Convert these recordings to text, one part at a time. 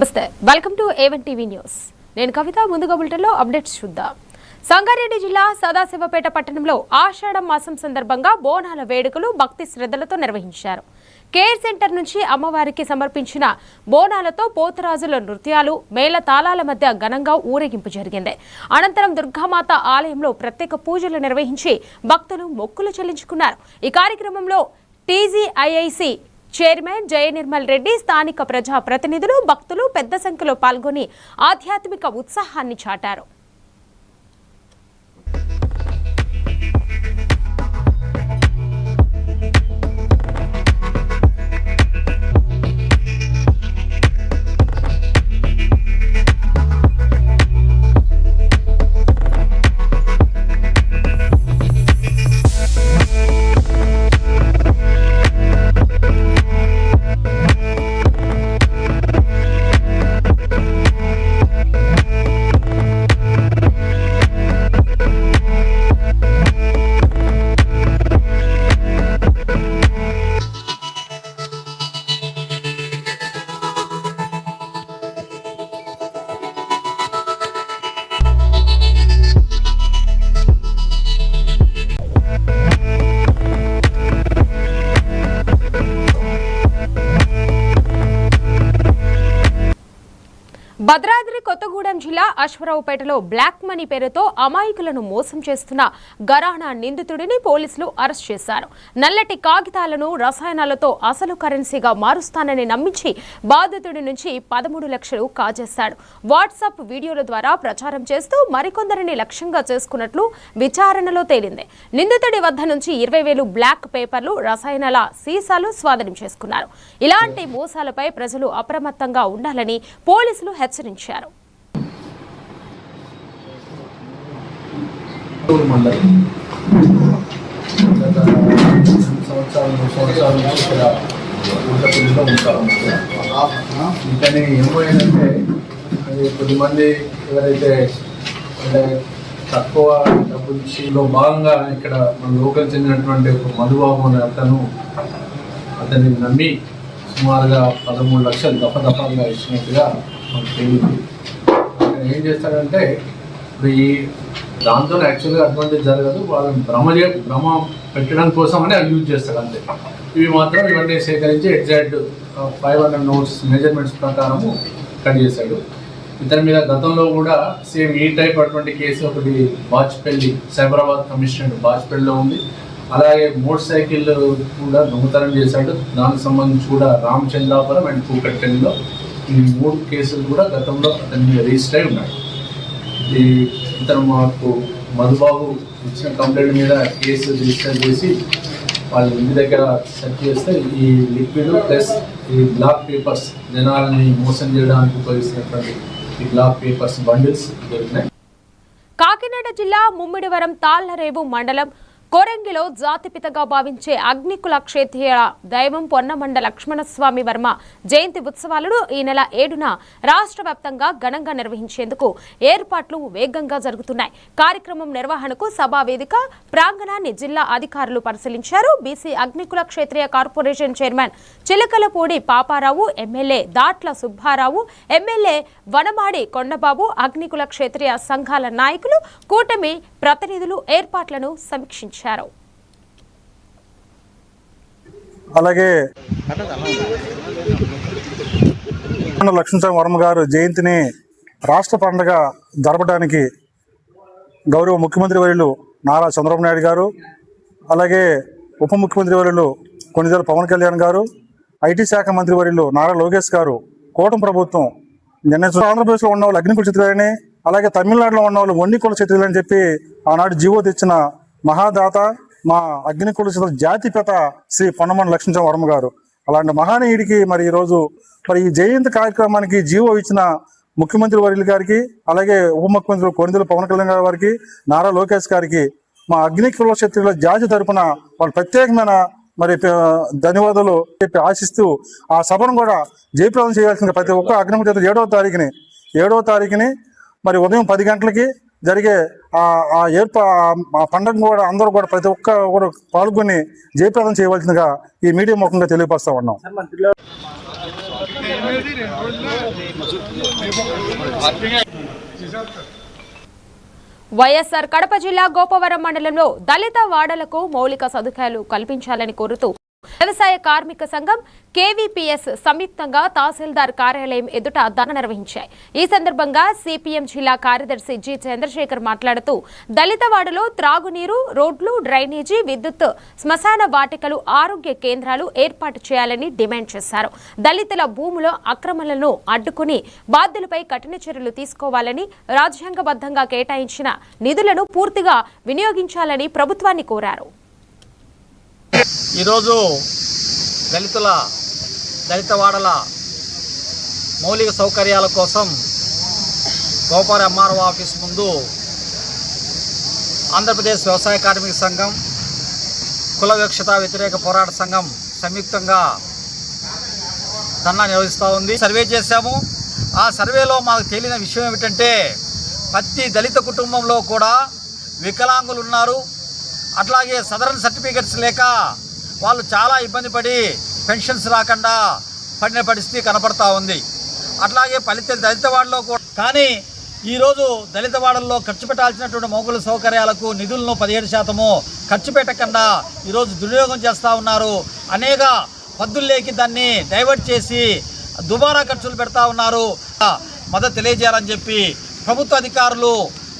నమస్తే, welcome to A1 TV news. నేను కవిత. ముందుగా బులెటిన్లో అప్డేట్స్ చూద్దాం. సంగారెడ్డి జిల్లా సదాశివపేట పట్టణంలో ఆషాఢం మాసం సందర్భంగా బోనాల వేడుకలు భక్తి శ్రద్ధలతో నిర్వహించారు. కేర్ సెంటర్ నుంచి అమ్మవారికి సమర్పించిన బోనాలతో పోతురాజుల నృత్యాలు, మేళ తాళాల మధ్య ఘనంగా ఊరేగింపు జరిగింది. అనంతరం దుర్గామాత ఆలయంలో ప్రత్యేక పూజలు నిర్వహించి భక్తులు మొక్కులు చెల్లించుకున్నారు. ఈ కార్యక్రమంలో TGIIC చైర్మన్ జయనిర్మల్ రెడ్డి, స్థానిక ప్రజా ప్రతినిధులు, భక్తులు పెద్ద సంఖ్యలో పాల్గొని ఆధ్యాత్మిక ఉత్సాహాన్ని చాటారు. భద్రాద్రి కొత్తగూడెం జిల్లా అశ్వరావుపేటలో బ్లాక్ మనీ పేరుతో అమాయకులను మోసం చేస్తున్న గరాణా నిందితుడిని పోలీసులు అరెస్ట్ చేశారు. నల్లటి కాగితాలను రసాయనాలతో అసలు కరెన్సీగా మారుస్తానని నమ్మించి బాధితుడి నుంచి 13 లక్షలు కాజేశాడు. వాట్సాప్ వీడియోల ద్వారా ప్రచారం చేస్తూ మరికొందరిని లక్ష్యంగా చేసుకున్నట్లు విచారణలో తేలింది. నిందితుడి వద్ద నుంచి 20,000 బ్లాక్ పేపర్లు, రసాయనాల సీసాలు స్వాధీనం చేసుకున్నారు. ఇలాంటి మోసాలపై ప్రజలు అప్రమత్తంగా ఉండాలని పోలీసులు హెచ్చరించారు. కానీ ఏమైందంటే కొద్దిమంది ఎవరైతే తక్కువ డబ్బు విషయంలో భాగంగా ఇక్కడ మన లోకల్ చెందినటువంటి ఒక మధుబాబు అనే అతన్ని నమ్మి సుమారుగా 13 లక్షలు దఫాగా ఇచ్చినట్టుగా మనకు తెలియదు. ఏం చేస్తాడంటే ఇప్పుడు ఈ దాంతో యాక్చువల్గా అడ్వాంటేజ్ జరగదు, వాళ్ళని భ్రమ పెట్టడం కోసం అని అవి యూజ్ చేస్తాడు అంతే. ఇవి మాత్రం ఇవన్నీ సేకరించి ఎగ్జాక్ట్ 500 నోట్స్ మెజర్మెంట్స్ ప్రకారము కట్ చేశాడు. ఇతని మీద గతంలో కూడా సేమ్ ఈ టైప్ అటువంటి కేసు ఒకటి బాచ్పల్లి, సైబరాబాద్ కమిషనర్ బాచ్పల్లిలో ఉంది. అలాగే మోటార్ సైకిల్ కూడా దొంగతనం చేశాడు. దానికి సంబంధించి కూడా రామచంద్రాపురం అండ్ కూకట్పల్లిలో ఈ 3 కేసులు కూడా గతంలో అతని మీద రిజిస్టర్ అయి ఉన్నాయి. ఇతను మాకు మధుబాబు ఇచ్చిన కంప్లైంట్ మీద కేసు రిజిస్టర్ చేసి వాళ్ళ ఇంటి దగ్గర సెర్చ్ చేస్తే ఈ లిక్విడ్ ప్లస్ ఈ బ్లాక్ పేపర్స్, జనాలని మోసం చేయడానికి ఉపయోగిస్తున్నటువంటి ఈ బ్లాక్ పేపర్స్ బండిల్స్ దొరికినాయి. కాకినాడ జిల్లా ముమ్మిడివరం తాళ్లరేవు మండలం కోరంగిలో జాతిపితగా భావించే అగ్నికుల క్షేత్రీయ దైవం పొన్నమండ లక్ష్మణస్వామి వర్మ జయంతి ఉత్సవాలను ఈ నెల 7న రాష్ట్ర వ్యాప్తంగా ఘనంగా నిర్వహించేందుకు ఏర్పాట్లు వేగంగా జరుగుతున్నాయి. కార్యక్రమం నిర్వహణకు సభా వేదిక ప్రాంగణాన్ని జిల్లా అధికారులు పరిశీలించారు. BC Agnikula Kshatriya corporation chairman Chilakalapudi Paparao, MLA Datla Subbarao, MLA Vanamadi Kondababu, Agnikula Kshatriya సంఘాల నాయకులు, కూటమి ప్రతినిధులు ఏర్పాట్లను సమీక్షించారు. అలాగే లక్ష్మణస్వామి వర్మ గారు జయంతిని రాష్ట్ర పండుగ జరపడానికి గౌరవ ముఖ్యమంత్రి వర్యులు నారా చంద్రబాబు నాయుడు గారు, అలాగే ఉప ముఖ్యమంత్రి వర్యులు కొణిదెల పవన్ కళ్యాణ్ గారు, ఐటీ శాఖ మంత్రి వర్యులు నారా లోకేష్ గారు, కూటమి ప్రభుత్వం ఆంధ్రప్రదేశ్లో ఉన్న వాళ్ళు అగ్నికుల క్షత్రియులని, అలాగే తమిళనాడులో ఉన్న వాళ్ళు వన్నికుల క్షత్రియులు అని చెప్పి ఆనాడు జీవో తెచ్చిన మహాదాత, మా అగ్నికుల క్షత్రియుల జాతిపిత శ్రీ పొన్నమండ లక్ష్మణస్వామి వర్మ గారు. అలాంటి మహానీయుడికి మరి ఈరోజు ఈ జయంతి కార్యక్రమానికి జీవో ఇచ్చిన ముఖ్యమంత్రి వర్యులు గారికి, అలాగే ఉప ముఖ్యమంత్రి కొణిదెల పవన్ కళ్యాణ్ గారికి, నారా లోకేష్ గారికి మా అగ్నికుల క్షత్రియుల జాతి తరపున వాళ్ళు ప్రత్యేకమైన మరి ధన్యవాదాలు చెప్పి ఆశిస్తూ ఆ సభను కూడా జయప్రదం చేయాల్సిన ప్రతి ఒక్క అగ్నికుల క్షత్రియులు 7వ తారీఖుని మరి ఉదయం 10 గంటలకి జరిగే ఆ పండుగ కూడా అందరూ కూడా ప్రతి ఒక్క కూడా పాల్గొని జయప్రదం చేయవలసిందిగా ఈ మీడియా ముఖంగా తెలియపరుస్తా ఉన్నాం. వైఎస్ఆర్ కడప జిల్లా గోపవరం మండలంలో దళిత వాడలకు మౌలిక సదుపాయాలు కల్పించాలని కోరుతూ వ్యవసాయ కార్మిక సంఘం కేవీపీఎస్ సంయుక్తంగా తహసీల్దార్ కార్యాలయం ఎదుట ధర్నా నిర్వహించాయి. ఈ సందర్భంగా సిపిఎం జిల్లా కార్యదర్శి జి చంద్రశేఖర్ మాట్లాడుతూ దళితవాడలో త్రాగునీరు, రోడ్లు, డ్రైనేజీ, విద్యుత్, శ్మశాన వాటికలు, ఆరోగ్య కేంద్రాలు ఏర్పాటు చేయాలని డిమాండ్ చేశారు. దళితుల భూముల అక్రమాలను అడ్డుకుని బాధ్యులపై కఠిన చర్యలు తీసుకోవాలని, రాజ్యాంగబద్ధంగా కేటాయించిన నిధులను పూర్తిగా వినియోగించాలని ప్రభుత్వాన్ని కోరారు. ఈరోజు దళితవాడల మౌలిక సౌకర్యాల కోసం గోపాల ఎంఆర్ఓ ఆఫీస్ ముందు ఆంధ్రప్రదేశ్ వ్యవసాయ కార్మిక సంఘం, కుల వివక్షత వ్యతిరేక పోరాట సంఘం సంయుక్తంగా ధర్నా నిర్వహిస్తూ ఉంది. సర్వే చేశాము. ఆ సర్వేలో మాకు తేలిన విషయం ఏమిటంటే ప్రతి దళిత కుటుంబంలో కూడా వికలాంగులు ఉన్నారు. అట్లాగే సదరన్ సర్టిఫికెట్స్ లేక వాళ్ళు చాలా ఇబ్బంది పడి పెన్షన్స్ రాకుండా పడిన పరిస్థితి కనపడతా ఉంది. అట్లాగే దళితవాడలో కూడా కానీ ఈరోజు దళితవాడల్లో ఖర్చు పెట్టాల్సినటువంటి మౌలిక సౌకర్యాలకు నిధులను 17% ఖర్చు పెట్టకుండా ఈరోజు దుర్వినియోగం చేస్తూ ఉన్నారు. అనేక పద్దుల్లోకి దాన్ని డైవర్ట్ చేసి దుబారా ఖర్చులు పెడతా ఉన్నారు. మద్దతు తెలియజేయాలని చెప్పి ప్రభుత్వ అధికారులు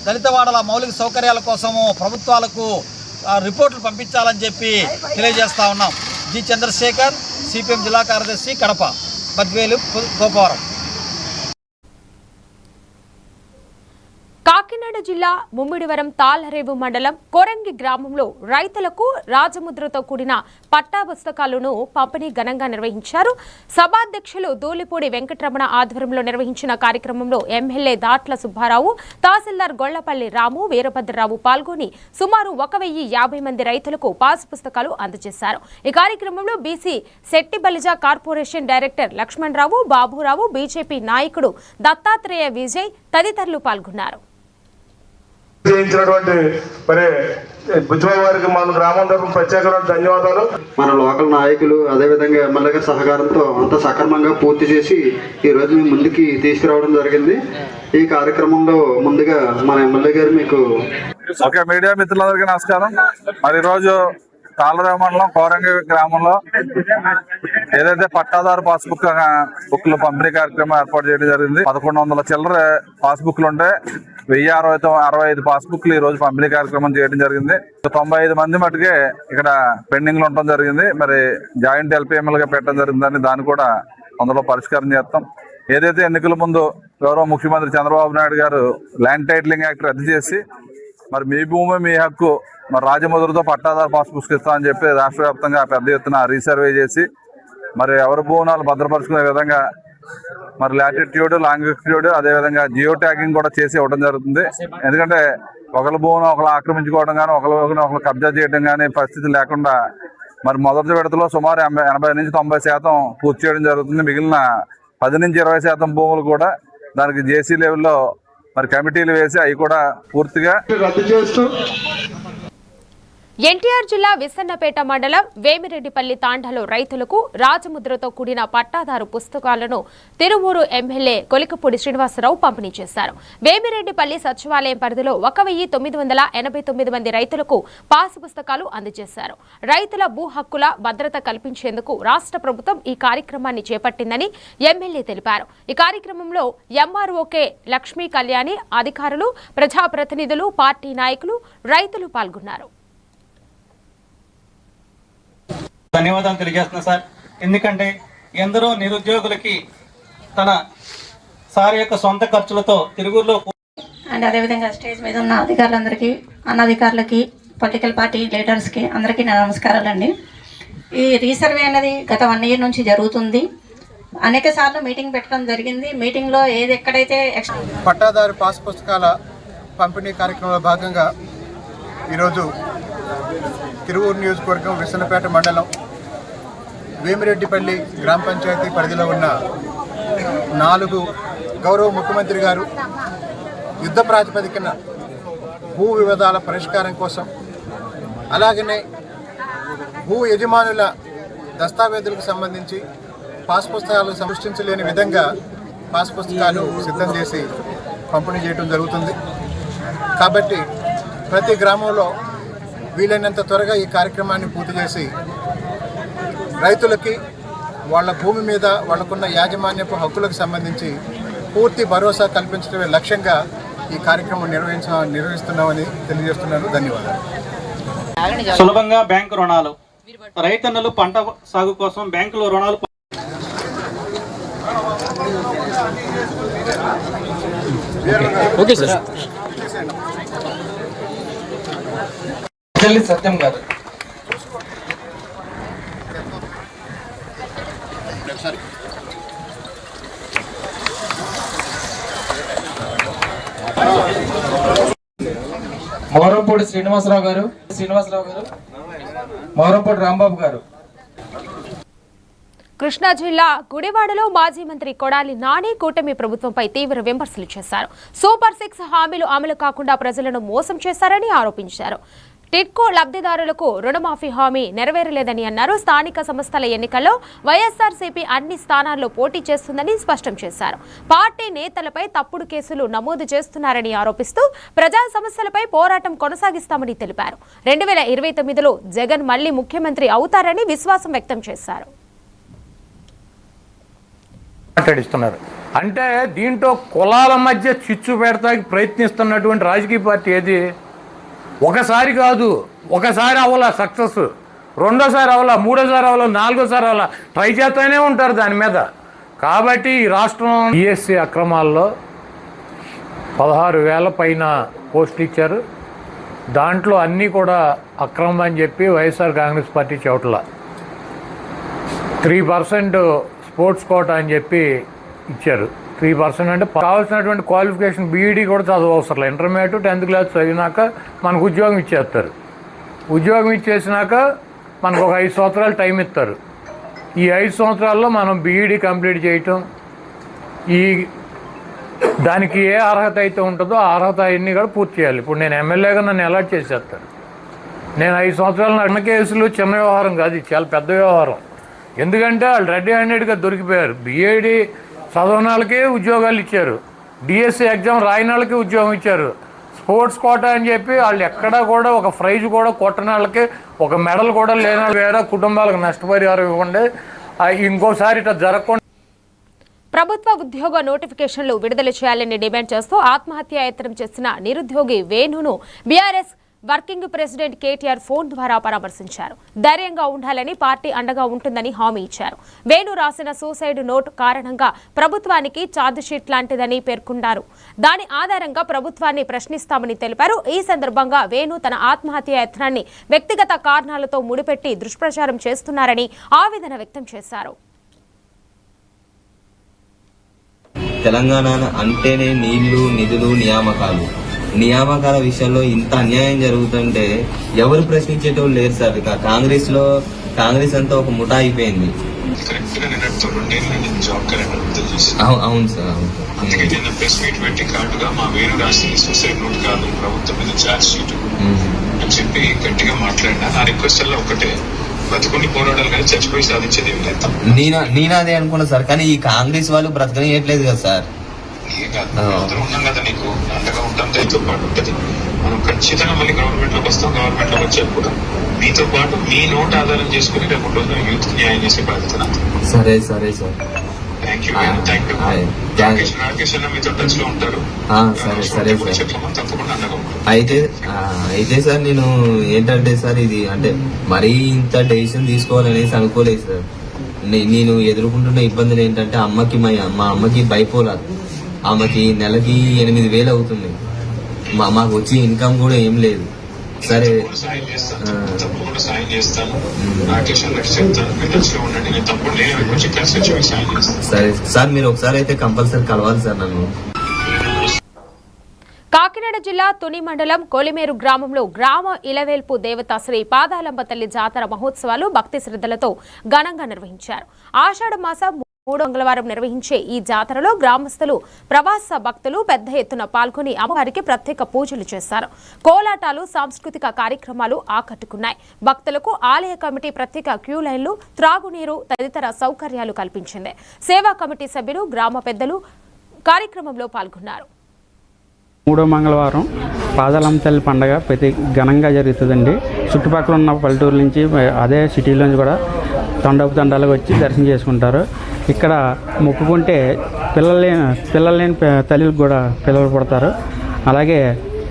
దళితవాడల మౌలిక సౌకర్యాల కోసము ప్రభుత్వాలకు రిపోర్టులు పంపించాలని చెప్పి తెలియజేస్తా ఉన్నాం. జి చంద్రశేఖర్, సిపిఎం జిల్లా కార్యదర్శి, కడప, బద్వేలు, గోపవరం. కాకినాడ జిల్లా ముమ్మిడివరం తాళ్లరేవు మండలం కొరంగి గ్రామంలో రైతులకు రాజముద్రతో కూడిన పట్టా పుస్తకాలను పంపిణీ ఘనంగా నిర్వహించారు. సభాధ్యక్షులు దూలిపూడి వెంకటరమణ ఆధ్వర్యంలో నిర్వహించిన కార్యక్రమంలో ఎమ్మెల్యే దాట్ల సుబ్బారావు, తహసీల్దార్ గొళ్లపల్లి రాము, వీరభద్రరావు పాల్గొని సుమారు 1050 మంది రైతులకు పాస్ పుస్తకాలు అందజేశారు. ఈ కార్యక్రమంలో BC Shetty Balija corporation director Lakshmanarao, Baburao, BJP నాయకుడు దత్తాత్రేయ విజయ్ తదితరులు పాల్గొన్నారు. చేయించినటువంటి మరి బుజ్జిబాబు గారికి మన గ్రామం తరఫున ప్రత్యేకమైన ధన్యవాదాలు. మన లోకల్ నాయకులు అదేవిధంగా ఎమ్మెల్యే గారి సహకారంతో అంతా సక్రమంగా పూర్తి చేసి ఈ రోజు మీ ముందుకి తీసుకురావడం జరిగింది. ఈ కార్యక్రమంలో ముందుగా మన ఎమ్మెల్యే గారు మీకు మీడియా మిత్రులందరికీ నమస్కారం. మరి ఈరోజు తాళ్లరేవు మండలం కోరంగి గ్రామంలో ఏదైతే పట్టాదారు బుక్లు పంపిణీ కార్యక్రమం ఏర్పాటు చేయడం జరిగింది. 1100 చిల్లర పాస్బుక్లు ఉంటే 1065 పాస్బుక్లు ఈ రోజు పంపిణీ కార్యక్రమం చేయడం జరిగింది. 95 మంది మటుకే ఇక్కడ పెండింగ్ లో ఉండటం జరిగింది. మరి జాయింట్ ఎల్పీఎంఎల్ గా పెట్టడం జరిగిందని దాన్ని కూడా అందులో పరిష్కారం చేస్తాం. ఏదైతే ఎన్నికల ముందు గౌరవ ముఖ్యమంత్రి చంద్రబాబు నాయుడు గారు ల్యాండ్ టైటిలింగ్ యాక్ట్ రద్దు చేసి మరి మీ భూమి మీ హక్కు మరి రాజముద్రతో పట్టాదారు పాస్ పుస్తకిస్తామని చెప్పి రాష్ట్ర వ్యాప్తంగా పెద్ద ఎత్తున రీసర్వే చేసి మరి ఎవరి భూములు భద్రపరుచుకునే విధంగా మరి లాటిట్యూడ్, లాంగిట్యూడ్, అదేవిధంగా జియో ట్యాగింగ్ కూడా చేసి ఇవ్వడం జరుగుతుంది. ఎందుకంటే ఒకరి భూమిని ఒకరు ఆక్రమించుకోవడం కానీ ఒకరు కబ్జా చేయడం కానీ పరిస్థితి లేకుండా మరి మొదటి విడతలో సుమారు 80 నుంచి 90% పూర్తి చేయడం జరుగుతుంది. మిగిలిన 10 నుంచి 20% భూములు కూడా దానికి జేసీ లెవెల్లో మరి కమిటీలు వేసి అవి కూడా పూర్తిగా రద్దు చేస్తూ ఎన్టీఆర్ జిల్లా విసన్నపేట మండలం వేమిరెడ్డిపల్లి తాండాలో రైతులకు రాజముద్రతో కూడిన పట్టాదారు పుస్తకాలను తిరువూరు ఎమ్మెల్యే కొలికపూడి శ్రీనివాసరావు పంపిణీ చేశారు. వేమిరెడ్డిపల్లి సచివాలయం పరిధిలో 1989 మంది రైతులకు పాస్ పుస్తకాలు అందజేశారు. రైతుల భూ హక్కుల భద్రత కల్పించేందుకు రాష్ట్ర ప్రభుత్వం ఈ కార్యక్రమాన్ని చేపట్టిందని ఎమ్మెల్యే తెలిపారు. ఈ కార్యక్రమంలో ఎంఆర్ఓకే లక్ష్మీ కళ్యాణి, అధికారులు, ప్రజాప్రతినిధులు, పార్టీ నాయకులు, రైతులు పాల్గొన్నారు. ధన్యవాదాలు తెలియజేస్తున్నా సార్. ఎందుకంటే ఎందరో నిరుద్యోగులకి తన సార్ యొక్క సొంత ఖర్చులతో తిరుగులో అండ్ అదేవిధంగా స్టేజ్ మీద ఉన్న అధికారులందరికీ, అనధికారులకి, పొలిటికల్ పార్టీ లీడర్స్కి అందరికీ నా నమస్కారాలండి. ఈ రీసర్వే అన్నది గత 1 year నుంచి జరుగుతుంది. అనేక సార్లు మీటింగ్ పెట్టడం జరిగింది. మీటింగ్లో ఎక్కడైతే పట్టాదారు పాస్ పుస్తకాల పంపిణీ కార్యక్రమంలో భాగంగా ఈరోజు తిరువూరు నియోజకవర్గం విసన్నపేట మండలం వేమిరెడ్డిపల్లి గ్రామ పంచాయతీ పరిధిలో ఉన్న 4 గౌరవ ముఖ్యమంత్రి గారు యుద్ధ ప్రాతిపదికన భూ వివాదాల పరిష్కారం కోసం, అలాగనే భూ యజమానుల దస్తావేజులకు సంబంధించి పాస్ పుస్తకాలు సృష్టించలేని విధంగా పాస్ పుస్తకాలు సిద్ధం చేసి పంపిణీ చేయడం జరుగుతుంది. కాబట్టి ప్రతి గ్రామంలో వీలైనంత త్వరగా ఈ కార్యక్రమాన్ని పూర్తి చేసి రైతులకి వాళ్ళ భూమి మీద వాళ్ళకున్న యాజమాన్యపు హక్కులకు సంబంధించి పూర్తి భరోసా కల్పించడమే లక్ష్యంగా ఈ కార్యక్రమం నిర్వహిస్తున్నామని తెలియజేస్తున్నాను. ధన్యవాదాలు. సులభంగా బ్యాంకు రుణాలు, రైతన్నలు పంట సాగు కోసం బ్యాంకులో రుణాలు సత్యం గారు మోరంపూడి శ్రీనివాసరావు గారు మోరంపూడి రాంబాబు గారు. కృష్ణా జిల్లా గుడివాడలో మాజీ మంత్రి కొడాలి నాని కూటమి ప్రభుత్వంపై తీవ్ర విమర్శలు చేశారు. సూపర్ 6 హామీలు అమలు కాకుండా ప్రజలను మోసం చేశారని ఆరోపించారు. టిడ్కో లబ్ధిదారులకు రుణమాఫీ హామీ నెరవేరలేదని అన్నారు. స్థానిక సంస్థల ఎన్నికల్లో వైఎస్ఆర్సీపీ అన్ని స్థానాల్లో పోటీ చేస్తుందని స్పష్టం చేశారు. పార్టీ నేతలపై తప్పుడు కేసులు నమోదు చేస్తున్నారని ఆరోపిస్తూ ప్రజా సమస్యలపై పోరాటం కొనసాగిస్తామని తెలిపారు. 2029లో జగన్ మళ్లీ ముఖ్యమంత్రి అవుతారని విశ్వాసం వ్యక్తం చేశారు. మాట్లాడిస్తున్నారు అంటే దీంట్లో కులాల మధ్య చిచ్చు పెడతానికి ప్రయత్నిస్తున్నటువంటి రాజకీయ పార్టీ ఏది? ఒకసారి కాదు, ఒకసారి అవ్వాల సక్సెస్, రెండోసారి అవ్వాల, మూడోసారి అవ్వాల, నాలుగోసారి అవ్వాల, ట్రై చేస్తూనే ఉంటారు దాని మీద. కాబట్టి ఈ రాష్ట్రం ఈఎస్సీ అక్రమాల్లో 16,000 పైన పోస్టులు ఇచ్చారు. దాంట్లో అన్నీ కూడా అక్రమం అని చెప్పి వైఎస్ఆర్ కాంగ్రెస్ పార్టీ చెవట్ల 3% స్పోర్ట్స్ కోటా అని చెప్పి ఇచ్చారు. 3% అంటే కావాల్సినటువంటి క్వాలిఫికేషన్ బీఈడీ కూడా చదువు అవసరం, ఇంటర్మీడియట్ 10th క్లాస్ చదివినాక మనకు ఉద్యోగం ఇచ్చేస్తారు. ఉద్యోగం ఇచ్చేసినాక మనకు ఒక 5 సంవత్సరాలు టైం ఇస్తారు. ఈ 5 సంవత్సరాల్లో మనం బీఈడీ కంప్లీట్ చేయటం, దానికి ఏ అర్హత అయితే ఉంటుందో ఆ అర్హత అన్నీ కూడా పూర్తి చేయాలి. ఇప్పుడు నేను ఎమ్మెల్యేగా నన్ను అలాట్ చేసేస్తాను. నేను 5 సంవత్సరాలు అన్న కేసులు చిన్న వ్యవహారం కాదు, ఇది చాలా పెద్ద వ్యవహారం. ఎందుకంటే వాళ్ళు రెడీ హ్యాండెడ్గా దొరికిపోయారు. బీఈడీ చదవని వాళ్ళకే ఉద్యోగాలు ఇచ్చారు, డిఎస్సి ఎగ్జామ్ రాయని వాళ్ళకి ఉద్యోగం ఇచ్చారు. స్పోర్ట్స్ కోటా అని చెప్పి వాళ్ళు ఎక్కడా కూడా ఒక ప్రైజ్ కూడా కొట్టని వాళ్ళకి, ఒక మెడల్ కూడా లేని వేరే కుటుంబాలకు నష్టపరిహారం ఇవ్వండి. ఇంకోసారి ఇట్లా జరగకుండా ప్రభుత్వ ఉద్యోగ నోటిఫికేషన్లు విడుదల చేయాలని డిమాండ్ చేస్తూ ఆత్మహత్యాయత్నం చేసిన నిరుద్యోగి వేణును BRS working president KTR phone ద్వారా పరామర్శించారు. ధైర్యంగా ఉండాలని, పార్టీ అండగా ఉంటుందని హామీ ఇచ్చారు. వేణు రాసిన సూసైడ్ నోట్ కారణంగా ప్రభుత్వానికి ఛార్జిషీట్ లాంటిదని పేర్కొన్నారు. దాని ఆధారంగా ప్రభుత్వాన్ని ప్రశ్నిస్తామని తెలిపారు. ఈ సందర్భంగా వేణు తన ఆత్మహత్య యత్నాన్ని వ్యక్తిగత కారణాలతో ముడిపెట్టి దుష్ప్రచారం చేస్తున్నారని ఆవేదన వ్యక్తం చేశారు. తెలంగాణ అంటేనే నీళ్లు, నిధులు, నియామకాల విషయంలో ఇంత అన్యాయం జరుగుతుంటే ఎవరు ప్రశ్నించేటోళ్ళు లేరు సార్. ఇక కాంగ్రెస్ అంతా ఒక ముఠా అయిపోయింది. అవును సార్, అందుకే నిన్న ప్రెస్ మీట్ పెట్టి కార్డుగా మా వేణు రాసిన సూసైడ్ నోట్ కాదు, ప్రభుత్వం మీద ఛార్జ్ షీట్ అని చెప్పి గట్టిగా మాట్లాడినా. నా రిక్వెస్ట్ అలా ఒకటే, బతుకుని పోరాడాలి కానీ చచ్చిపోయి సాధించేది ఏం లేదు. నేను అదే అనుకున్నా సార్, కానీ ఈ కాంగ్రెస్ వాళ్ళు బ్రతకనియట్లేదు కదా సార్. అందరూ ఉన్నాం కదా, నీకు అండగా ఉంటాం, దానితో పాటు ఉంటుంది. మనం ఖచ్చితంగా మళ్ళీ గవర్నమెంట్ లోకి వస్తాం. గవర్నమెంట్ లోకి వచ్చాక కూడా మీతో పాటు మీ నోట్ ఆధారం చేసుకుని రేపు రోజున యూత్ న్యాయం చేసే బాధ్యత. సరే సార్, థ్యాంక్ యూ. రాకేష్ అన్న మీతో టచ్ లో ఉంటారు. సరే తప్పకుండా అండగా ఉంటారు. అయితే సార్ నేను ఏంటంటే సార్, ఇది అంటే మరీ ఇంత డెసిషన్ తీసుకోవాలనేసి అనుకోలేదు సార్. నేను ఎదుర్కొంటున్న ఇబ్బందులు ఏంటంటే మా అమ్మకి బైపోలార్, ఆమెకి నెలకి 8,000 అవుతుంది. మాకు వచ్చే ఇన్కమ్ కూడా ఏం లేదు. సరే తప్పకుండా సాయం చేస్తాను. రాకేష్ అన్నకి చెప్తాను, మీరు టచ్ లో ఉండండి. నేను తప్పకుండా వచ్చి కలిసి వచ్చి సాయం చేస్తాను. సరే సార్, మీరు ఒకసారి అయితే కంపల్సరీ కలవాలి సార్ నన్ను. కాకినాడ జిల్లా తుని మండలం కొలిమేరు గ్రామంలో గ్రామ ఇలవేల్పు దేవత శ్రీ పాదాలంబ తల్లి జాతర మహోత్సవాలు భక్తి శ్రద్ధలతో ఘనంగా నిర్వహించారు. ఆషాఢ మాసం 3వ మంగళవారం నిర్వహించే ఈ జాతరలో గ్రామస్తులు, ప్రవాస భక్తులు పెద్ద ఎత్తున పాల్గొని అమ్మవారికి ప్రత్యేక పూజలు చేశారు. కోలాటాలు, సాంస్కృతిక కార్యక్రమాలు ఆకట్టుకున్నాయి. భక్తులకు ఆలయ కమిటీ ప్రత్యేక క్యూ లైన్లు, త్రాగునీరు తదితర సౌకర్యాలు కల్పించింది. సేవా కమిటీ సభ్యులు, గ్రామ పెద్దలు కార్యక్రమంలో పాల్గొన్నారు. 3వ మంగళవారం పాదాలమ్మ తల్లి పండగ ప్రతి ఘనంగా జరుగుతుందండి. చుట్టుపక్కల ఉన్న పల్లెటూరు నుంచి, అదే సిటీలో నుంచి కూడా తండాలకు వచ్చి దర్శనం చేసుకుంటారు. ఇక్కడ మొక్కుకుంటే పిల్లలు లేని తల్లులకు కూడా పిల్లలు పుడతారు. అలాగే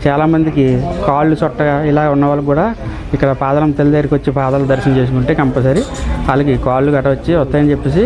చాలామందికి కాళ్ళు చుట్టగా ఇలా ఉన్న వాళ్ళు కూడా ఇక్కడ పాదాలమ్మ తల్లి దగ్గరికి వచ్చి పాదాలు దర్శనం చేసుకుంటే కంపల్సరీ వాళ్ళకి కాళ్ళు గట్ట వచ్చి వస్తాయని చెప్పేసి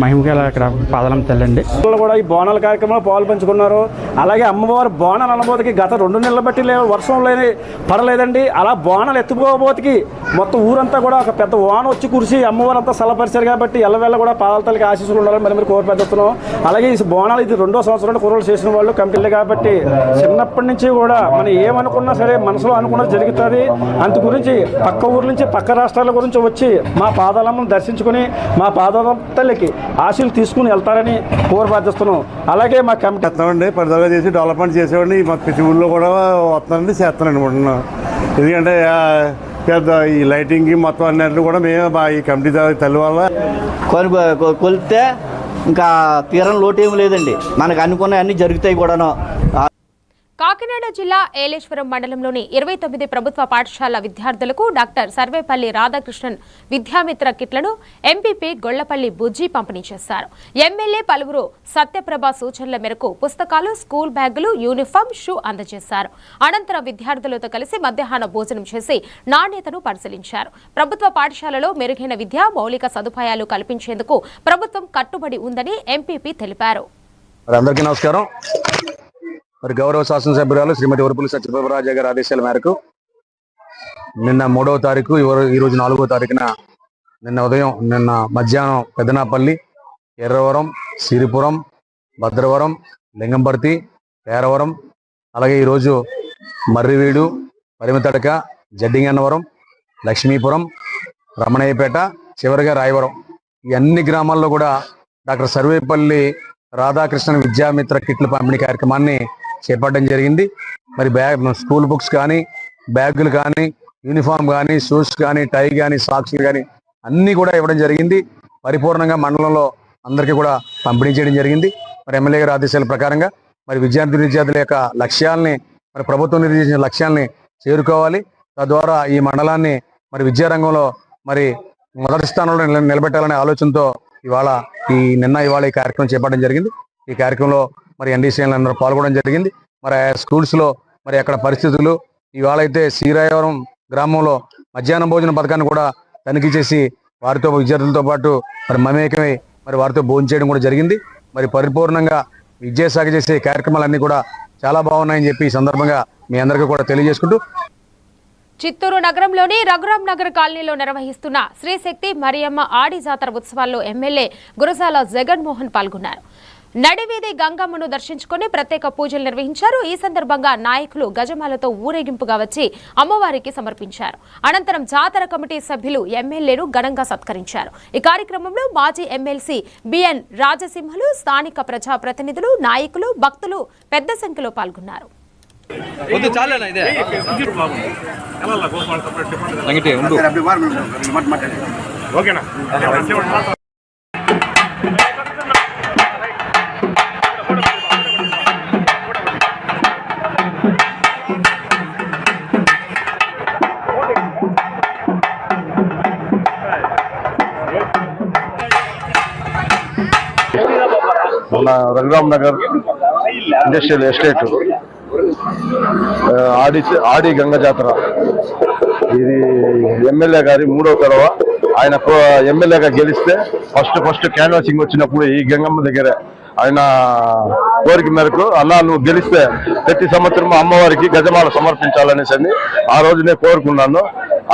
మహిమగల ఇక్కడ పాదాలమ్మ తల్లి అండి. కూడా ఈ బోనాల కార్యక్రమంలో పాలు పంచుకున్నారు. అలాగే అమ్మవారి బోనాల అనుభూతికి గత 2 నెలల బట్టి వర్షం లేని పడలేదండి. అలా బోనాలు ఎత్తుకోబోతికి మొత్తం ఊరంతా కూడా ఒక పెద్ద వాన వచ్చి కురిసి అమ్మవారు అంతా సలపరిచారు కాబట్టి ఎల్లవేళ కూడా పాదాల తల్లికి ఆశీస్సులు ఉండాలని మరి కోరి పెద్దస్తున్నాం. అలాగే ఈ బోనాలు ఇది 2వ సంవత్సరం కుర్రలు చేసిన వాళ్ళు కంపెనీలు కాబట్టి చిన్నప్పటి నుంచి కూడా మనం ఏమనుకున్నా సరే మనసులో అనుకున్నది జరుగుతుంది. అందు గురించి పక్క ఊరు నుంచి పక్క రాష్ట్రాల గురించి వచ్చి మా పాదాలమ్మను దర్శించుకుని మా పాదాలమ్మ తల్లికి ఆశీలు తీసుకుని వెళ్తారని కోరి ప్రార్థిస్తున్నాం. అలాగే మా కమిటీ వస్తామండి, పరిధగా చేసి డెవలప్మెంట్ చేసేవాడిని మా ప్రతి ఊళ్ళో కూడా వస్తానండి, చేస్తానండి అనుకుంటున్నాం. ఎందుకంటే పెద్ద ఈ లైటింగ్ మొత్తం అన్నింటినీ కూడా మేము మా ఈ కమిటీ తల్లి వల్ల కొలితే ఇంకా తీరం లోటేం లేదండి. మనకు అనుకున్న అన్నీ జరుగుతాయి కూడాను. కాకినాడ జిల్లా ఏలేశ్వరం మండలంలోని 29 ప్రభుత్వ పాఠశాల విద్యార్థులకు డాక్టర్ సర్వేపల్లి రాధాకృష్ణన్ విద్యామిత్ర కిట్లను ఎంపీపీ గొళ్లపల్లి బుజ్జి పంపిణీ చేశారు. ఎమ్మెల్యే పలువురు సత్యప్రభ సూచనల మేరకు పుస్తకాలు, స్కూల్ బ్యాగులు, యూనిఫామ్, షూ అందజేశారు. అనంతరం విద్యార్థులతో కలిసి మధ్యాహ్న భోజనం చేసి నాణ్యతను పరిశీలించారు. ప్రభుత్వ పాఠశాలలో మెరుగైన విద్య, మౌలిక సదుపాయాలు కల్పించేందుకు ప్రభుత్వం కట్టుబడి ఉందని ఎంపీపీ తెలిపారు. అందరికీ నమస్కారం. మరి గౌరవ శాసనసభ్యురాలు శ్రీమతి వరపుల్లి సత్యప్రభరాజ గారి ఆదేశాల మేరకు నిన్న 3వ తారీఖు, ఈరోజు 4వ తారీఖున నిన్న మధ్యాహ్నం పెద్దనాపల్లి, ఎర్రవరం, సిరిపురం, భద్రవరం, లింగంపర్తి, పేరవరం, అలాగే ఈరోజు మర్రివీడు, పరిమితడక, జడ్డింగన్నవరం, లక్ష్మీపురం, రమణయ్యపేట, చివరిగా రాయవరం, ఈ అన్ని గ్రామాల్లో కూడా డాక్టర్ సర్వేపల్లి రాధాకృష్ణన్ విద్యామిత్ర కిట్ల పంపిణీ కార్యక్రమాన్ని చేపట్టడం జరిగింది. మరి స్కూల్ బుక్స్ కానీ, బ్యాగులు కానీ, యూనిఫామ్ కానీ, షూస్ కానీ, టై కానీ, సాక్స్లు కానీ అన్నీ కూడా ఇవ్వడం జరిగింది. పరిపూర్ణంగా మండలంలో అందరికీ కూడా పంపిణీ చేయడం జరిగింది. మరి ఎమ్మెల్యే గారి ఆదేశాల ప్రకారంగా మరి విద్యార్థుల యొక్క లక్ష్యాలని, మరి ప్రభుత్వం నిర్దేశించిన లక్ష్యాలని చేరుకోవాలి. తద్వారా ఈ మండలాన్ని మరి విద్యారంగంలో మరి మొదటి స్థానంలో నిలబెట్టాలనే ఆలోచనతో ఇవాళ ఈ కార్యక్రమం చేపట్టడం జరిగింది. ఈ కార్యక్రమంలో మరి ఎన్డీసీఎల్ అందరూ పాల్గొనడం జరిగింది. మరి స్కూల్స్లో మరి అక్కడ పరిస్థితులు, ఇవాళ అయితే శ్రీరాయవరం గ్రామంలో మధ్యాహ్నం భోజన పథకాన్ని కూడా తనిఖీ చేసి వారితో విద్యార్థులతో పాటు మరి మమేకమై మరి వారితో భోజనం చేయడం కూడా జరిగింది. మరి పరిపూర్ణంగా విద్యాశాఖ చేసే కార్యక్రమాలన్నీ కూడా చాలా బాగున్నాయని చెప్పి ఈ సందర్భంగా మీ అందరికీ కూడా తెలియజేసుకుంటూ, చిత్తూరు నగరంలోని రఘురాం నగర్ కాలనీలో నిర్వహిస్తున్న శ్రీశక్తి మరియమ్మ ఆడి జాతర ఉత్సవాల్లో ఎమ్మెల్యే గురజాల జగన్మోహన్ పాల్గొన్నారు. నడివీధి గంగమ్మను దర్శించుకుని ప్రత్యేక పూజలు నిర్వహించారు. ఈ సందర్భంగా నాయకులు గజమాలతో ఊరేగింపుగా వచ్చి అమ్మవారికి సమర్పించారు. అనంతరం జాతర కమిటీ సభ్యులు ఎమ్మెల్యేను ఘనంగా సత్కరించారు. ఈ కార్యక్రమంలో మాజీ ఎమ్మెల్సీ బిఎన్ రాజసింహలు, స్థానిక ప్రజాప్రతినిధులు, నాయకులు, భక్తులు పెద్ద సంఖ్యలో పాల్గొన్నారు. మన రఘురామ్ నగర్ ఇండస్ట్రియల్ ఎస్టేట్ ఆడి గంగ జాతర ఇది ఎమ్మెల్యే గారి 3వ తరవ. ఆయన ఎమ్మెల్యేగా గెలిస్తే ఫస్ట్ క్యాన్వాసింగ్ వచ్చినప్పుడు ఈ గంగమ్మ దగ్గర ఆయన కోరిక మేరకు, అన్నా నువ్వు గెలిస్తే ప్రతి సంవత్సరం అమ్మవారికి గజమాల సమర్పించాలనేసి ఆ రోజునే కోరుకున్నాను.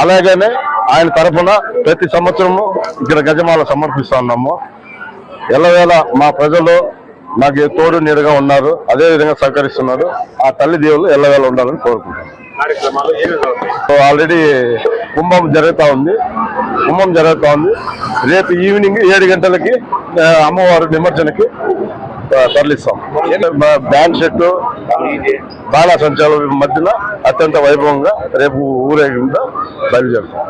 అలాగనే ఆయన తరఫున ప్రతి సంవత్సరము ఇక్కడ గజమాల సమర్పిస్తా ఉన్నాము. ఎల్లవేళ మా ప్రజలు నాకు తోడు నీడగా ఉన్నారు, అదే విధంగా సహకరిస్తున్నారు. ఆ తల్లి దేవుళ్ళు ఎల్లవేళ ఉండాలని కోరుకుంటున్నాను. కార్యక్రమాలు ఏ విధంగా ఉంటాయి? ఆల్రెడీ కుంభం జరుగుతూ ఉంది. రేపు ఈవినింగ్ 7 గంటలకి అమ్మవారు నిమజ్జనకి తరలిస్తాం. బ్యాండ్ సెట్ బాణా సంచాల మధ్యన అత్యంత వైభవంగా రేపు ఊరేగింపుగా బయలుదేరుతాం.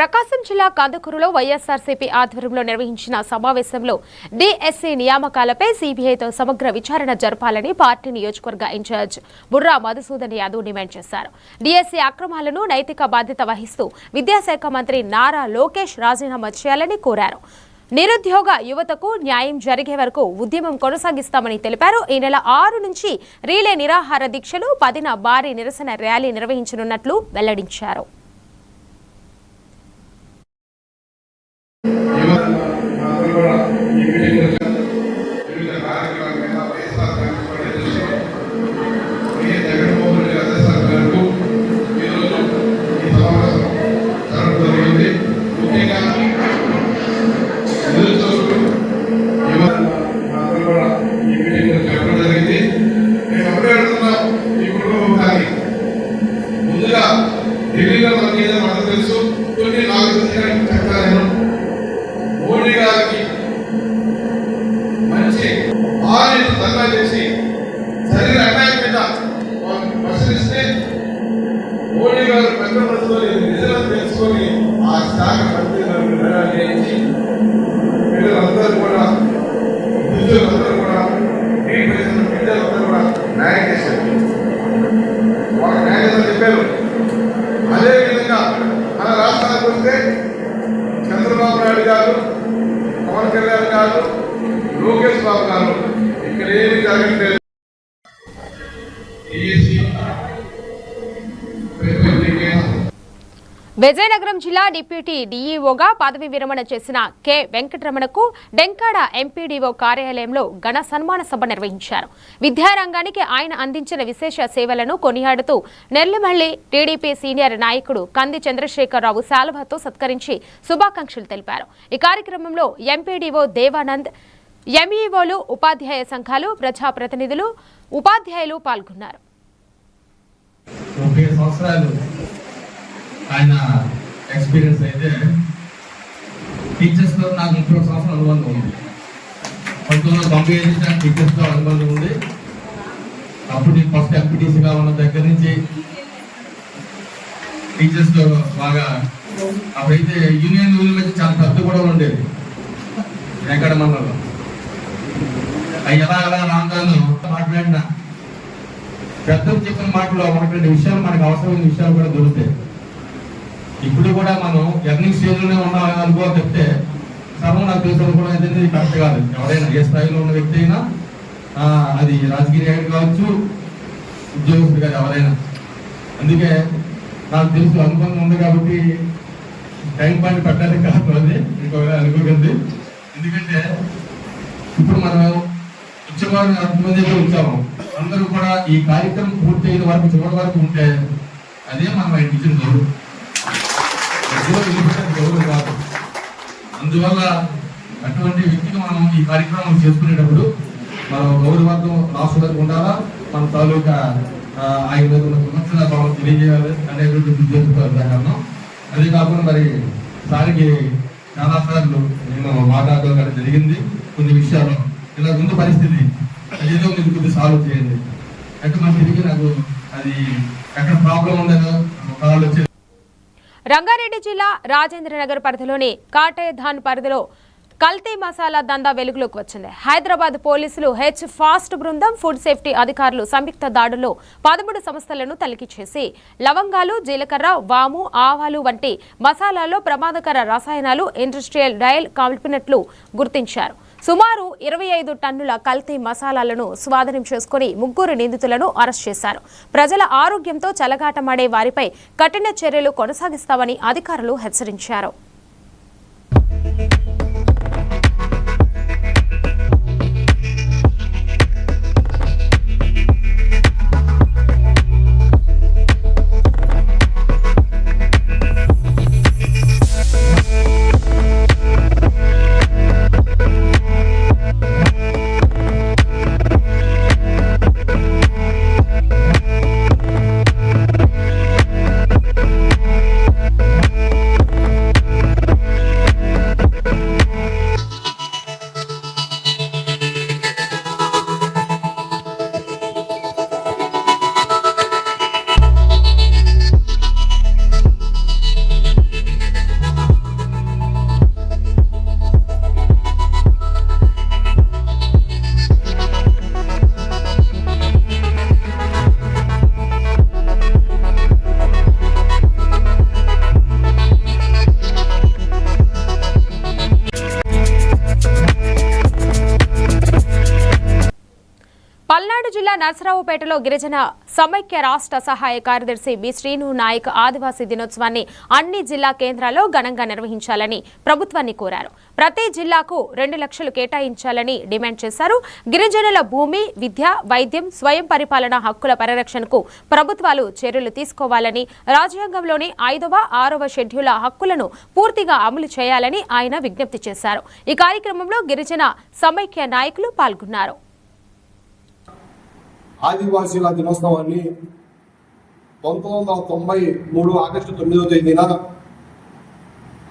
ప్రకాశం జిల్లా కందుకూరులో వైఎస్ఆర్సీపీ ఆధ్వర్యంలో నిర్వహించిన సమావేశంలో డీఎస్సీ నియామకాలపై సీబీఐతో సమగ్ర విచారణ జరపాలని పార్టీ నియోజకవర్గ ఇన్ఛార్జ్ బుర్రా మధుసూదన్ యాదవ్ డిమాండ్ చేశారు. డీఎస్సీ అక్రమాలను నైతిక బాధ్యత వహిస్తూ విద్యాశాఖ మంత్రి నారా లోకేష్ రాజీనామా చేయాలని కోరారు. నిరుద్యోగ యువతకు న్యాయం జరిగే వరకు ఉద్యమం కొనసాగిస్తామని తెలిపారు. ఈ నెల 6 నుంచి రీలే నిరాహార దీక్షలు, 10న భారీ నిరసన ర్యాలీ నిర్వహించనున్నట్లు వెల్లడించారు. ముందుగా ఢిల్లీలో మనకి మనకు తెలుసు కొన్ని నాకు చెప్తాను. మోడీ గారికి మంచి ఆరెంజ్ ధర్నా చేసి జరిగిన అన్యాయం మీద ప్రశ్నిస్తే మోడీ గారు పెద్ద మనసులో నిజాలు తెలుసుకొని ఆ శాఖ మంత్రులను చేయించి పిల్లలందరూ కూడా ఉద్యోగులందరూ కూడా పిల్లలందరూ కూడా న్యాయం చేశారు. వాళ్ళ న్యాయం చెప్పారు. అదేవిధంగా మన రాష్ట్రానికి వస్తే చంద్రబాబు నాయుడు గారు, పవన్ కళ్యాణ్ గారు, లోకేష్ బాబు గారు ఇక్కడ ఏమి జరగట్లేదు. విజయనగరం జిల్లా డిప్యూటీ డీఈఓగా పదవి విరమణ చేసిన కె వెంకటరమణకు డెంకాడ ఎంపీడీఓ కార్యాలయంలో ఘన సన్మాన సభ నిర్వహించారు. విద్యారంగానికి ఆయన అందించిన విశేష సేవలను కొనియాడుతూ నెల్లిమల్లి టీడీపీ సీనియర్ నాయకుడు కంది చంద్రశేఖరరావు శాలువాతో సత్కరించి శుభాకాంక్షలు తెలిపారు. ఈ కార్యక్రమంలో ఎంపీడీఓ దేవానంద్, ఎంఈఓలు, ఉపాధ్యాయ సంఘాలు, ప్రజాప్రతినిధులు, ఉపాధ్యాయులు పాల్గొన్నారు. ఆయన ఎక్స్పీరియన్స్ అయితే టీచర్స్తో నాకు 30 సంవత్సరాల అనుబంధం ఉంది. 1995 నాకు టీచర్స్తో అనుబంధం ఉంది. అప్పుడు నేను ఫస్ట్ ఎంపీటీసీగా ఉన్న దగ్గర నుంచి టీచర్స్తో బాగా, అప్పుడైతే యూనియన్ రూల్ మీద చాలా పెద్ద కూడా ఉండేది వెంకట మండలంలో. అవి ఎలా రాగాను మాట్లాడిన పెద్దలు చెప్పిన మాటలో 1-2 విషయాలు మనకు అవసరమైన విషయాలు కూడా దొరుకుతాయి. ఇప్పుడు కూడా మనం ఎర్నింగ్ స్టేజ్లోనే ఉన్నాం అనుకో చెప్తే సర్వం నాకు తెలుసు కూడా అనేది కరెక్ట్ కాదు. ఎవరైనా ఏ స్థాయిలో ఉన్న వ్యక్తి అయినా, అది రాజకీయ నాయకుడు కావచ్చు, ఉద్యోగస్తుడు కాదు, ఎవరైనా. అందుకే నాకు తెలుసు అనుబంధం ఉంది కాబట్టి టైం పాయింట్ పెట్టడానికి కాదు, అది ఇంకొక అనుకోకండి. ఎందుకంటే ఇప్పుడు మనం ఉద్యోగాలు 10 మంది అయితే వచ్చాము, అందరూ కూడా ఈ కార్యక్రమం పూర్తి అయిన వరకు చివరి వరకు ఉంటే అదే మనం ఆయన ఇచ్చిన గౌరవం. గౌరవం కాదు. అందువల్ల అటువంటి వ్యక్తికి మనం ఈ కార్యక్రమం చేసుకునేటప్పుడు మనం గౌరవార్థం రాష్ట్రాలకు ఉండాలా, మన తాలూకా ఆయన మీద ఉన్న విమర్శన భావం తెలియజేయాలి అనేటువంటి ఉద్దేశంతో కారణం. అదే కాకుండా మరి దానికి చాలాసార్లు నేను మాట్లాడడం జరిగింది. కొన్ని విషయాలు ఇలా ముందు పరిస్థితి అదేదో మీరు కొద్దిగా సాల్వ్ చేయండి అంటే మనం తిరిగి నాకు అది ఎక్కడ ప్రాబ్లం ఉండదో కాల్ వచ్చేది. రంగారెడ్డి జిల్లా రాజేంద్రనగర్ పరిధిలోని కాటేధాన్ పరిధిలో కల్తీ మసాలా దందా వెలుగులోకి వచ్చింది. హైదరాబాద్ పోలీసులు హెచ్ ఫాస్ట్ బృందం, ఫుడ్ సేఫ్టీ అధికారులు సంయుక్త దాడుల్లో 13 సంస్థలను తనిఖీ చేసి లవంగాలు, జీలకర్ర, వాము, ఆవాలు వంటి మసాలాల్లో ప్రమాదకర రసాయనాలు, ఇండస్ట్రియల్ డైల్ కలిపినట్లు గుర్తించారు. సుమారు 25 టన్నుల కల్తీ మసాలాలను స్వాధీనం చేసుకుని 3 నిందితులను అరెస్ట్ చేశారు. ప్రజల ఆరోగ్యంతో చెలగాటమాడే వారిపై కఠిన చర్యలు కొనసాగిస్తామని అధికారులు హెచ్చరించారు. నర్సరావుపేటలో గిరిజన సమైక్య రాష్ట్ర సహాయ కార్యదర్శి బి శ్రీను నాయక్ ఆదివాసీ దినోత్సవాన్ని అన్ని జిల్లా కేంద్రాల్లో ఘనంగా నిర్వహించాలని ప్రభుత్వాన్ని కోరారు. ప్రతి జిల్లాకు 2 లక్షలు కేటాయించాలని డిమాండ్ చేశారు. గిరిజనుల భూమి, విద్య, వైద్యం, స్వయం పరిపాలన హక్కుల పరిరక్షణకు ప్రభుత్వాలు చర్యలు తీసుకోవాలని, రాజ్యాంగంలోని 5వ, 6వ షెడ్యూల్ హక్కులను పూర్తిగా అమలు చేయాలని ఆయన విజ్ఞప్తి చేశారు. ఈ కార్యక్రమంలో గిరిజన సమైక్య నాయకులు పాల్గొన్నారు. ఆదివాసీల దినోత్సవాన్ని 1993 ఆగస్టు 9వ తేదీన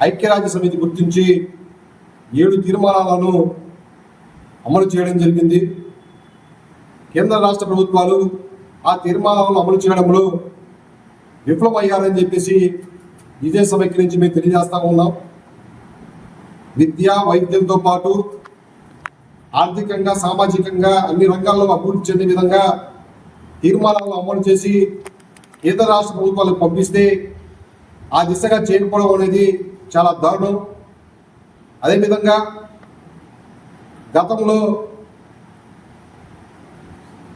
ఐక్యరాజ్య సమితి గుర్తించి 7 తీర్మానాలను అమలు చేయడం జరిగింది. కేంద్ర రాష్ట్ర ప్రభుత్వాలు ఆ తీర్మానాలను అమలు చేయడంలో విఫలమయ్యారని చెప్పేసి ఇదే సమైక్య నుంచి మేము తెలియజేస్తా ఉన్నాం. విద్య, వైద్యంతో పాటు ఆర్థికంగా, సామాజికంగా అన్ని రంగాల్లో అభివృద్ధి చెందే విధంగా తీర్మానాలను అమలు చేసి కేంద్ర రాష్ట్ర ప్రభుత్వాలకు పంపిస్తే ఆ దిశగా చేయకపోవడం అనేది చాలా దారుణం. అదేవిధంగా గతంలో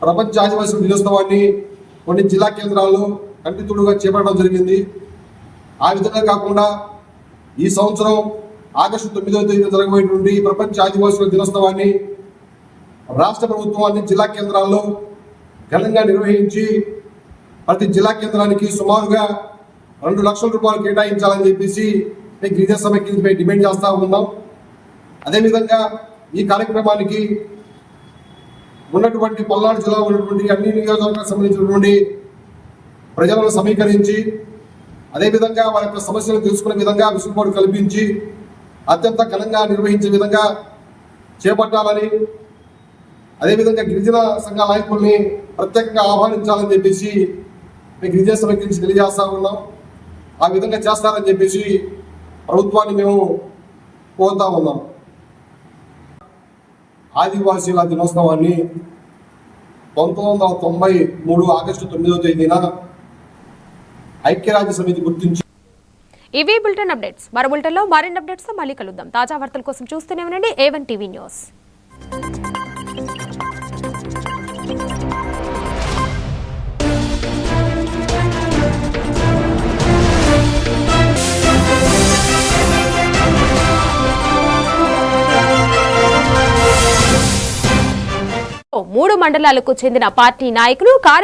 ప్రపంచ ఆదివాసీ దినోత్సవాన్ని కొన్ని జిల్లా కేంద్రాల్లో కంటితుడుగా చేపట్టడం జరిగింది. ఆ విధంగా కాకుండా ఈ సంవత్సరం ఆగస్టు 9వ తేదీన జరగబోయేటువంటి ప్రపంచ ఆదివాసుల దినోత్సవాన్ని రాష్ట్ర ప్రభుత్వాన్ని జిల్లా కేంద్రాల్లో ఘనంగా నిర్వహించి ప్రతి జిల్లా కేంద్రానికి సుమారుగా 2 లక్షల రూపాయలు కేటాయించాలని చెప్పేసి గిరిజన సమైక్య డిమాండ్ చేస్తూ ఉన్నాం. అదేవిధంగా ఈ కార్యక్రమానికి ఉన్నటువంటి పల్నాడు జిల్లాలో ఉన్నటువంటి అన్ని నియోజకవర్గాలకు సంబంధించినటువంటి ప్రజలను సమీకరించి అదేవిధంగా వారి యొక్క సమస్యలను తెలుసుకునే విధంగా వెసులుబాటు కల్పించి అత్యంత ఘనంగా నిర్వహించే విధంగా చేపట్టాలని, అదేవిధంగా గిరిజన సంఘాల నాయకుల్ని ప్రత్యేకంగా ఆహ్వానించాలని చెప్పేసి గిరిజన సమైక్య నుంచి తెలియజేస్తా ఉన్నాం. ఆ విధంగా చేస్తారని చెప్పేసి ప్రభుత్వాన్ని మేము కోరుతా ఉన్నాం. ఆదివాసీల దినోత్సవాన్ని 1993 ఆగస్టు 9వ తేదీన ఐక్యరాజ్య సమితి గుర్తించి. ఇవి బులెటిన్ అప్డేట్స్. మరో బులెటిన్లో మరిన్ని అప్డేట్స్ తో మళ్ళీ కలుద్దాం. తాజా వార్తల కోసం చూస్తూనే ఉండండి A1 టీవీ న్యూస్. మూడు మండలాలకు చెందిన పార్టీ నాయకులు